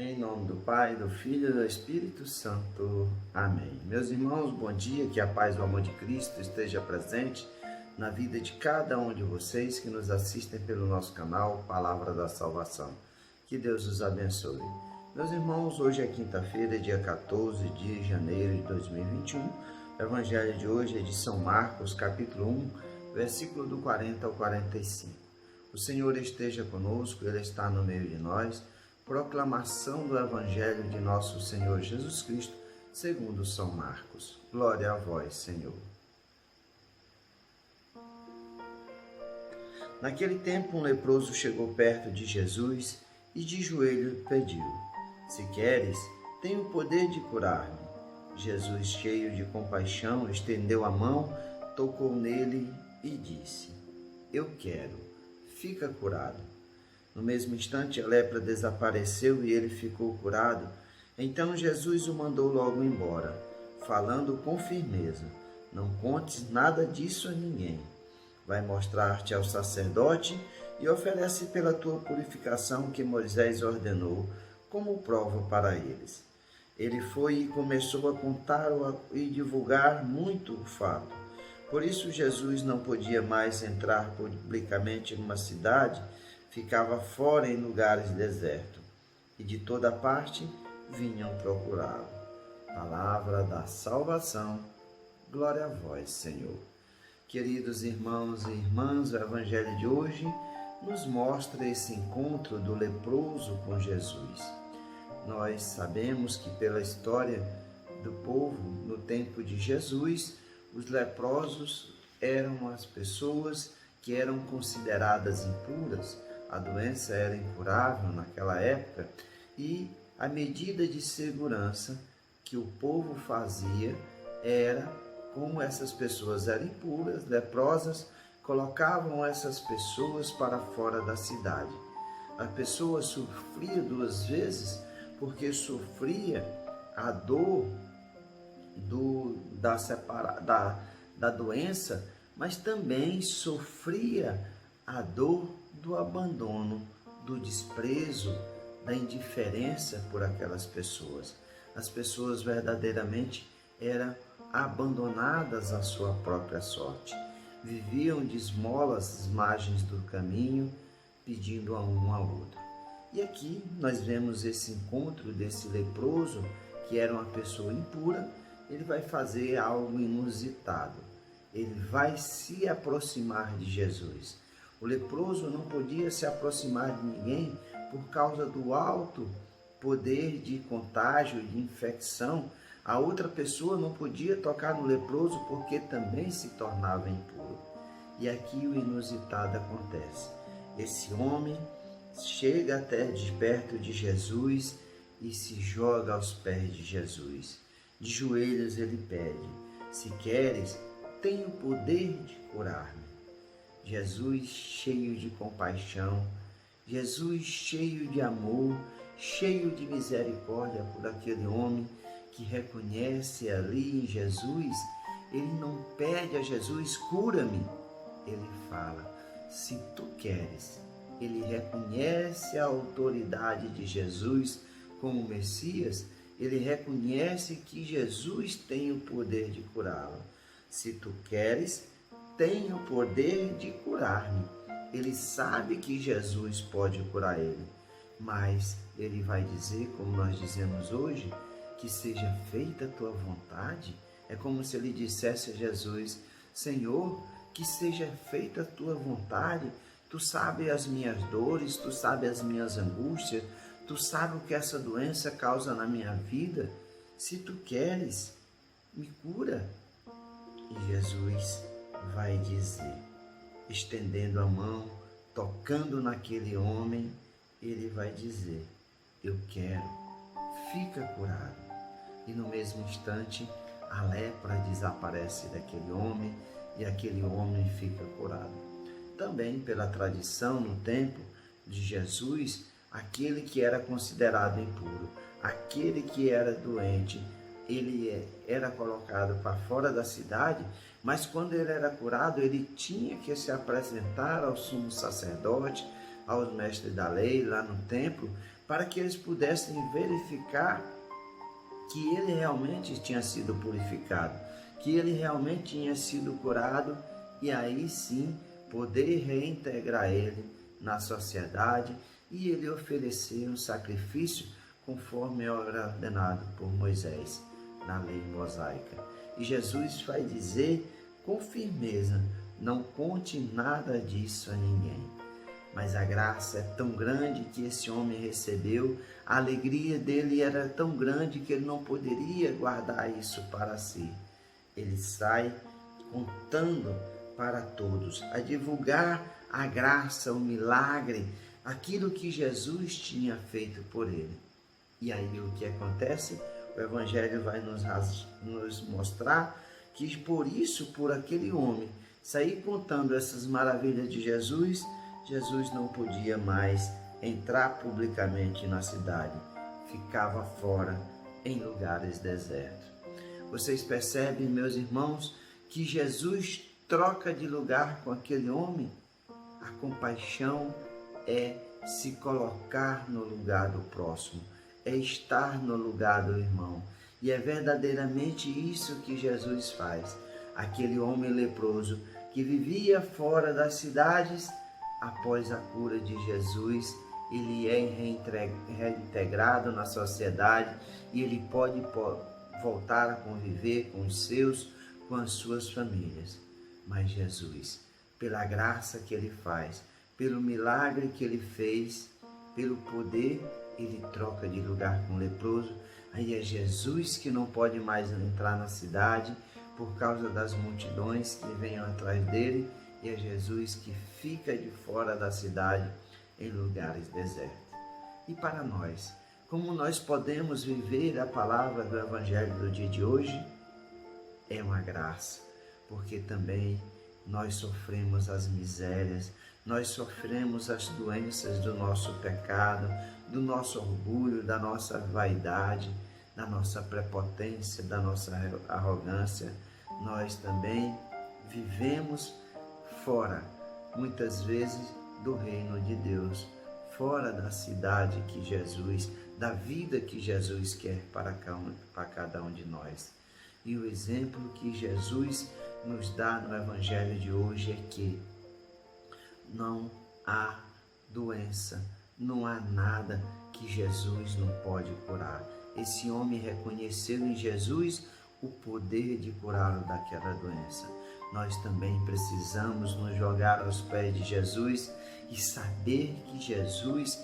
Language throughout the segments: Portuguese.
Em nome do Pai, do Filho e do Espírito Santo. Amém. Meus irmãos, bom dia, que a paz e o amor de Cristo esteja presente na vida de cada um de vocês que nos assistem pelo nosso canal Palavra da Salvação. Que Deus os abençoe. Meus irmãos, hoje é quinta-feira, dia 14 de janeiro de 2021. O Evangelho de hoje é de São Marcos, capítulo 1, versículo do 40 ao 45. O Senhor esteja conosco, Ele está no meio de nós. Proclamação do Evangelho de nosso Senhor Jesus Cristo, segundo São Marcos. Glória a vós, Senhor. Naquele tempo, um leproso chegou perto de Jesus e de joelho pediu: Se queres, tenho o poder de curar-me. Jesus, cheio de compaixão, estendeu a mão, tocou nele e disse: Eu quero, fica curado. No mesmo instante, a lepra desapareceu e ele ficou curado. Então Jesus o mandou logo embora, falando com firmeza: Não contes nada disso a ninguém. Vai mostrar-te ao sacerdote e oferece pela tua purificação que Moisés ordenou, como prova para eles. Ele foi e começou a contar e divulgar muito o fato. Por isso Jesus não podia mais entrar publicamente numa cidade, ficava fora em lugares desertos, e de toda parte vinham procurá-lo. Palavra da salvação, glória a vós, Senhor. Queridos irmãos e irmãs, o Evangelho de hoje nos mostra esse encontro do leproso com Jesus. Nós sabemos que pela história do povo, no tempo de Jesus, os leprosos eram as pessoas que eram consideradas impuras. A doença era incurável naquela época e a medida de segurança que o povo fazia era, como essas pessoas eram impuras, leprosas, colocavam essas pessoas para fora da cidade. A pessoa sofria duas vezes, porque sofria a dor da doença, mas também sofria a dor do abandono, do desprezo, da indiferença por aquelas pessoas. As pessoas verdadeiramente eram abandonadas à sua própria sorte. Viviam de esmolas às margens do caminho, pedindo a um ao outro. E aqui nós vemos esse encontro desse leproso, que era uma pessoa impura. Ele vai fazer algo inusitado. Ele vai se aproximar de Jesus. O leproso não podia se aproximar de ninguém por causa do alto poder de contágio, de infecção. A outra pessoa não podia tocar no leproso porque também se tornava impuro. E aqui o inusitado acontece. Esse homem chega até de perto de Jesus e se joga aos pés de Jesus. De joelhos ele pede: Se queres, tenho o poder de curar-me. Jesus cheio de compaixão, Jesus cheio de amor, cheio de misericórdia por aquele homem que reconhece ali em Jesus. Ele não pede a Jesus: cura-me. Ele fala: se tu queres. Ele reconhece a autoridade de Jesus como Messias. Ele reconhece que Jesus tem o poder de curá-lo. Se tu queres, tem o poder de curar-me. Ele sabe que Jesus pode curar ele, mas ele vai dizer, como nós dizemos hoje, que seja feita a tua vontade. É como se ele dissesse a Jesus: Senhor, que seja feita a tua vontade. Tu sabes as minhas dores, tu sabes as minhas angústias, tu sabes o que essa doença causa na minha vida. Se tu queres, me cura. E Jesus vai dizer, estendendo a mão, tocando naquele homem, ele vai dizer: eu quero, fica curado. E no mesmo instante, a lepra desaparece daquele homem e aquele homem fica curado. Também pela tradição no tempo de Jesus, aquele que era considerado impuro, aquele que era doente, ele era colocado para fora da cidade, mas quando ele era curado, ele tinha que se apresentar ao sumo sacerdote, aos mestres da lei, lá no templo, para que eles pudessem verificar que ele realmente tinha sido purificado, que ele realmente tinha sido curado, e aí sim poder reintegrar ele na sociedade e ele oferecer um sacrifício conforme era ordenado por Moisés na lei mosaica. E Jesus vai dizer com firmeza: não conte nada disso a ninguém. Mas a graça é tão grande que esse homem recebeu, a alegria dele era tão grande que ele não poderia guardar isso para si. Ele sai contando para todos, a divulgar a graça, o milagre, aquilo que Jesus tinha feito por ele. E aí o que acontece? O Evangelho vai nos mostrar que por isso, por aquele homem sair contando essas maravilhas de Jesus, Jesus não podia mais entrar publicamente na cidade, ficava fora em lugares desertos. Vocês percebem, meus irmãos, que Jesus troca de lugar com aquele homem? A compaixão é se colocar no lugar do próximo, é estar no lugar do irmão. E é verdadeiramente isso que Jesus faz. Aquele homem leproso que vivia fora das cidades, após a cura de Jesus, ele é reintegrado na sociedade e ele pode voltar a conviver com os seus, com as suas famílias. Mas Jesus, pela graça que ele faz, pelo milagre que ele fez, pelo poder, ele troca de lugar com o leproso. Aí é Jesus que não pode mais entrar na cidade por causa das multidões que venham atrás dele, e é Jesus que fica de fora da cidade em lugares desertos. E para nós, como nós podemos viver a palavra do Evangelho do dia de hoje? É uma graça, porque também nós sofremos as misérias, nós sofremos as doenças do nosso pecado, do nosso orgulho, da nossa vaidade, da nossa prepotência, da nossa arrogância. Nós também vivemos fora, muitas vezes, do reino de Deus, fora da cidade que Jesus, da vida que Jesus quer para cada um de nós. E o exemplo que Jesus nos dá no Evangelho de hoje é que não há doença, não há nada que Jesus não pode curar. Esse homem reconheceu em Jesus o poder de curá-lo daquela doença. Nós também precisamos nos jogar aos pés de Jesus e saber que Jesus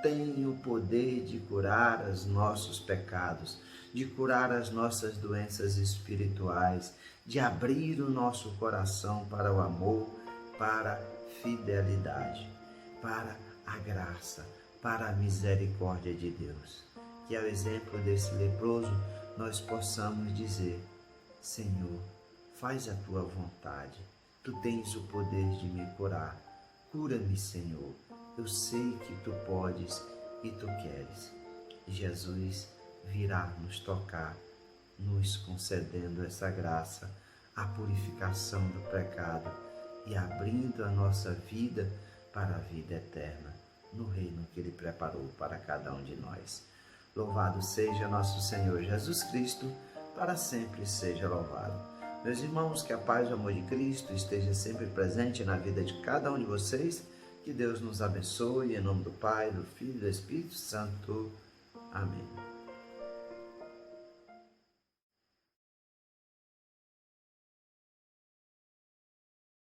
tem o poder de curar os nossos pecados, de curar as nossas doenças espirituais, de abrir o nosso coração para o amor, para a fidelidade, para a graça, para a misericórdia de Deus. Que ao exemplo desse leproso nós possamos dizer: Senhor, faz a tua vontade, tu tens o poder de me curar, cura-me, Senhor, eu sei que tu podes e tu queres. Jesus virá nos tocar, nos concedendo essa graça, a purificação do pecado e abrindo a nossa vida para a vida eterna, no reino que Ele preparou para cada um de nós. Louvado seja nosso Senhor Jesus Cristo, para sempre seja louvado. Meus irmãos, que a paz e o amor de Cristo esteja sempre presente na vida de cada um de vocês. Que Deus nos abençoe, em nome do Pai, do Filho e do Espírito Santo. Amém.